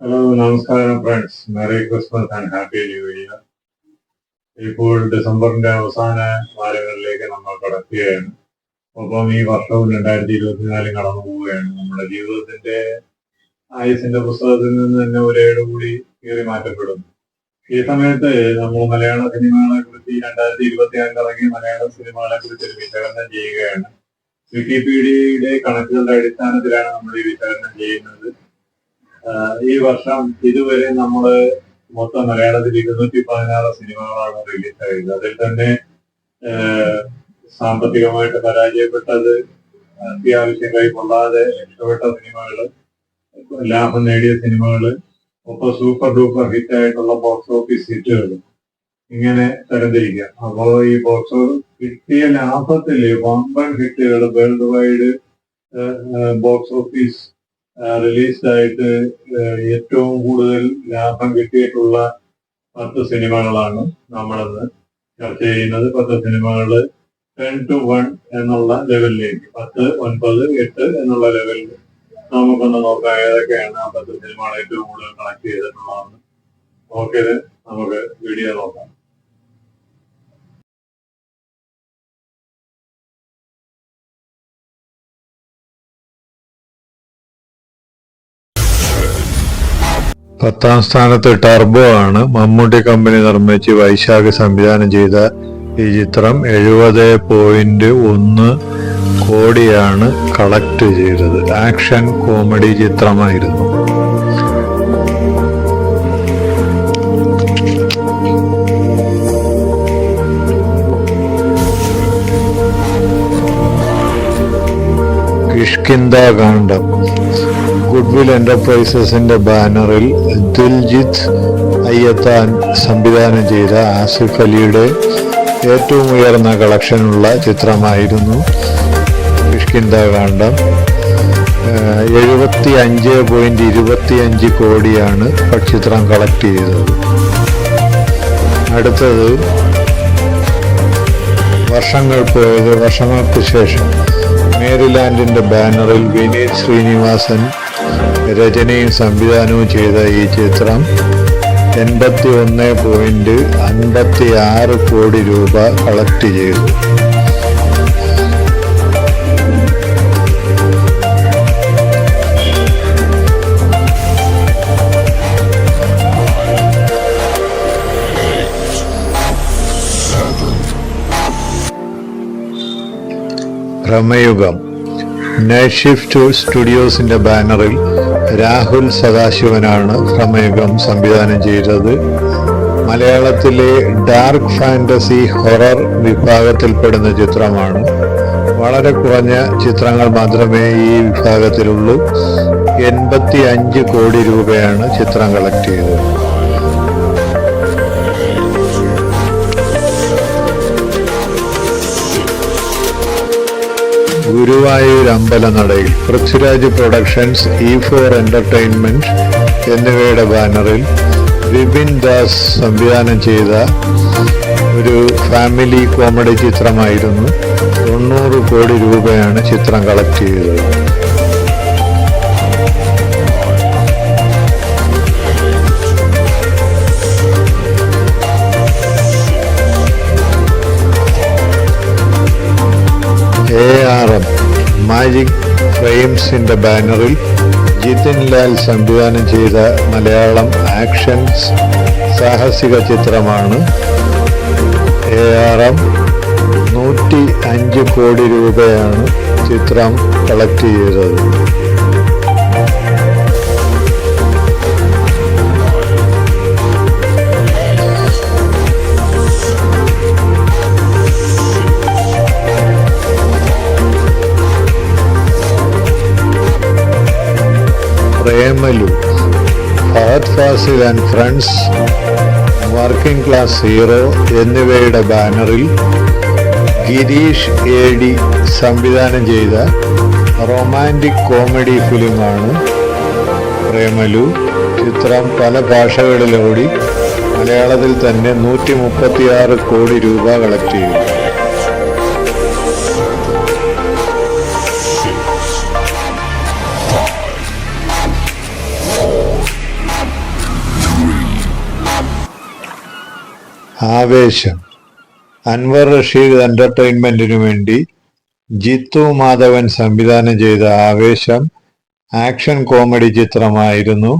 Hello നമസ്കാരം friends, merry Christmas and happy new year. ഇപ്പോൾ ഡിസംബറിന്റെ അവസാന വാരങ്ങളിലേക്ക് നമ്മൾ കടക്കുകയാണ്. ഒപ്പം ഈ വർഷവും 2024 കടന്നു പോവുകയാണ്. നമ്മുടെ ജീവിതത്തിന്റെ ആയുസിന്റെ പുസ്തകത്തിൽ നിന്ന് തന്നെ ഒരു ഏട് കൂടി കീറി മാറ്റപ്പെടുന്നു. ഈ സമയത്ത് നമ്മൾ മലയാള സിനിമകളെ കുറിച്ച് 2024 ഇറങ്ങിയ മലയാള സിനിമകളെ കുറിച്ച് ഒരു വിശകലനം ചെയ്യുകയാണ്. വിക്കിപീഡിയയുടെ കണക്കുകളുടെ അടിസ്ഥാനത്തിലാണ് നമ്മൾ ഈ വിശകലനം ചെയ്യുന്നത്. ഈ വർഷം ഇതുവരെ നമ്മള് മൊത്തം മലയാളത്തിൽ 216 സിനിമകളാണ് റിലീസായത്. അതിൽ തന്നെ സാമ്പത്തികമായിട്ട് പരാജയപ്പെട്ടത്, അത്യാവശ്യം കൈക്കൊള്ളാതെ രക്ഷപ്പെട്ട സിനിമകള്, ലാഭം നേടിയ സിനിമകള്, ഒപ്പം സൂപ്പർ ഡൂപ്പർ ഹിറ്റ് ആയിട്ടുള്ള ബോക്സ് ഓഫീസ് ഹിറ്റുകൾ, ഇങ്ങനെ തരംതിരിക്കാം. അപ്പോ ഈ ബോക്സ് കിട്ടിയ ലാഭത്തില് വമ്പൻ ഹിറ്റുകൾ, വേൾഡ് വൈഡ് ബോക്സ് ഓഫീസ് റിലീസായിട്ട് ഏറ്റവും കൂടുതൽ ലാഭം കിട്ടിയിട്ടുള്ള 10 സിനിമകളാണ് നമ്മളിന്ന് ചർച്ച ചെയ്യുന്നത്. 10 സിനിമകള് 10 to 1 എന്നുള്ള ലെവലിലേക്ക്, 10, 9, 8 എന്നുള്ള ലെവലിൽ നമുക്കൊന്ന് നോക്കാം ഏതൊക്കെയാണ് ആ 10 സിനിമകൾ ഏറ്റവും കൂടുതൽ കളക്ട് ചെയ്തിട്ടുള്ളതെന്ന്. നോക്കിയത് നമുക്ക് വീഡിയോ നോക്കാം. പത്താം സ്ഥാനത്ത് ടർബോ ആണ്. മമ്മൂട്ടി കമ്പനി നിർമ്മിച്ച് വൈശാഖ് സംവിധാനം ചെയ്ത ഈ ചിത്രം 70.1 കോടിയാണ് കളക്ട് ചെയ്തത്. ആക്ഷൻ കോമഡി ചിത്രമായിരുന്നു. കിഷ്കിന്ധാകാന്ഡം ഗുഡ്വിൽ എന്റർപ്രൈസസിന്റെ ബാനറിൽ ദിൽജിത്ത് അയ്യത്താൻ സംവിധാനം ചെയ്ത ആസിഫ് അലിയുടെ ഏറ്റവും ഉയർന്ന കളക്ഷനുള്ള ചിത്രമായിരുന്നു കിഷ്കിന്ധാകാന്ഡം. 75.25 കോടിയാണ് ചിത്രം കളക്ട് ചെയ്തത്. അടുത്തത് വർഷങ്ങൾക്ക് ശേഷം മേരിലാൻഡിന്റെ ബാനറിൽ വിനീത് ശ്രീനിവാസൻ രചനയും സംവിധാനവും ചെയ്ത ഈ ചിത്രം 81.56 കോടി രൂപ കളക്ട് ചെയ്തു. ഭ്രമയുഗം നൈറ്റ് ഷിഫ്റ്റ് സ്റ്റുഡിയോസിന്റെ ബാനറിൽ രാഹുൽ സദാശിവനാണ് ഭ്രമയുഗം സംവിധാനം ചെയ്തത്. മലയാളത്തിലെ ഡാർക്ക് ഫാന്റസി ഹൊറർ വിഭാഗത്തിൽപ്പെടുന്ന ചിത്രമാണ്. വളരെ കുറഞ്ഞ ചിത്രങ്ങൾ മാത്രമേ ഈ വിഭാഗത്തിലുള്ളൂ. 85 കോടി രൂപയാണ് ചിത്രം കളക്ട് ചെയ്തത്. ഗുരുവായൂർ അമ്പലനടയിൽ പൃഥ്വിരാജ് പ്രൊഡക്ഷൻസ്, E4 എന്റർടൈൻമെന്റ് എന്നിവയുടെ ബാനറിൽ വിപിൻ ദാസ് സംവിധാനം ചെയ്ത ഒരു ഫാമിലി കോമഡി ചിത്രമായിരുന്നു. 90 കോടി രൂപയാണ് ചിത്രം കളക്ട് ചെയ്തത്. ARM മാജിക് ഫ്രെയിംസിന്റെ ബാനറിൽ ജിതിൻ ലാൽ സംവിധാനം ചെയ്ത മലയാളം ആക്ഷൻ സാഹസിക ചിത്രമാണ്. ARM 105 കോടി രൂപയാണ് ചിത്രം കളക്ട് ചെയ്തത്. Premalu, Fahadh Faasil and friends, working class hero എന്നിവയുടെ ബാനറിൽ ഗിരീഷ് AD സംവിധാനം ചെയ്ത റൊമാൻറ്റിക് കോമഡി ഫിലിമാണ് പ്രേമലു. ചിത്രം പല ഭാഷകളിലോടി മലയാളത്തിൽ തന്നെ 136 കോടി രൂപ കളക്ട് ചെയ്തു. ആവേശം അൻവർ റഷീദ് എന്റർടൈൻമെന്റിനു വേണ്ടി ജിത്തു മാധവൻ സംവിധാനം ചെയ്ത ആവേശം ആക്ഷൻ കോമഡി ചിത്രമായിരുന്നു.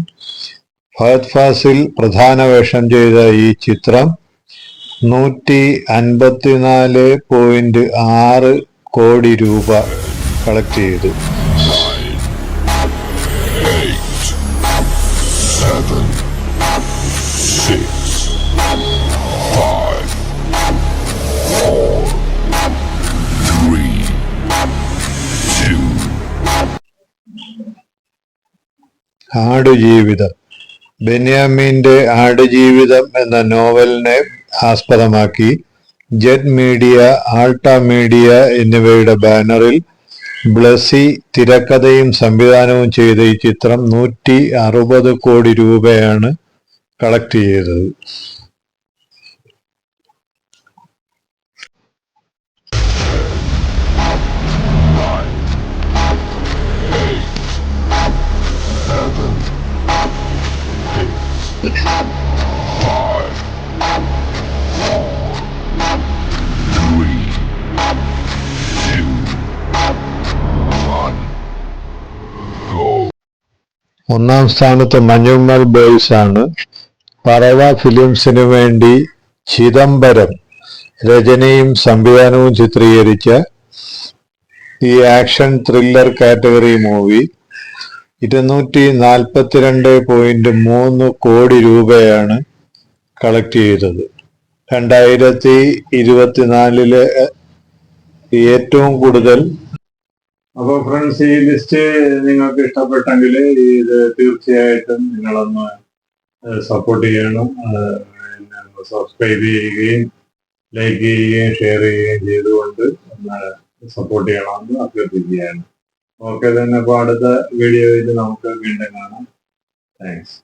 ഫഹദ് ഫാസിൽ പ്രധാന വേഷം ചെയ്ത ഈ ചിത്രം 154.6 കോടി രൂപ കളക്ട് ചെയ്തു. 7, 6, 5, 4, 3, 2. ആടുജീവിതം ബെന്യാമിന്റെ ആടുജീവിതം എന്ന നോവലിനെ ആസ്പദമാക്കി ജെഡ് മീഡിയ, ആൾട്ട മീഡിയ എന്നിവയുടെ ബാനറിൽ ബ്ലസി തിരക്കഥയും സംവിധാനവും ചെയ്ത ഈ ചിത്രം 160 കോടി രൂപയാണ് കളക്ട് ചെയ്തത്. ഒന്നാം സ്ഥാനത്ത് മഞ്ഞുമ്മൽ ബോയ്സ് ആണ്. പറവ ഫിലിംസിനു വേണ്ടി ചിദംബരം രചനയും സംവിധാനവും ചിത്രീകരിച്ച ഈ ആക്ഷൻ ത്രില്ലർ കാറ്റഗറി മൂവി 242.3 കോടി രൂപയാണ് കളക്ട് ചെയ്തത്. 2024 ഏറ്റവും കൂടുതൽ. അപ്പൊ ഫ്രണ്ട്സ്, ഈ ലിസ്റ്റ് നിങ്ങൾക്ക് ഇഷ്ടപ്പെട്ടെങ്കിൽ ഇത് തീർച്ചയായിട്ടും നിങ്ങളൊന്ന് സപ്പോർട്ട് ചെയ്യണം. സബ്സ്ക്രൈബ് ചെയ്യുകയും ലൈക്ക് ചെയ്യുകയും ഷെയർ ചെയ്യുകയും ചെയ്തുകൊണ്ട് ഒന്ന് സപ്പോർട്ട് ചെയ്യണമെന്ന് അഭ്യർത്ഥിക്കുകയാണ്. ഓക്കെ തന്നെ. അപ്പോൾ അടുത്ത വീഡിയോയിൽ നമുക്ക് വീണ്ടും കാണാം. താങ്ക്സ്.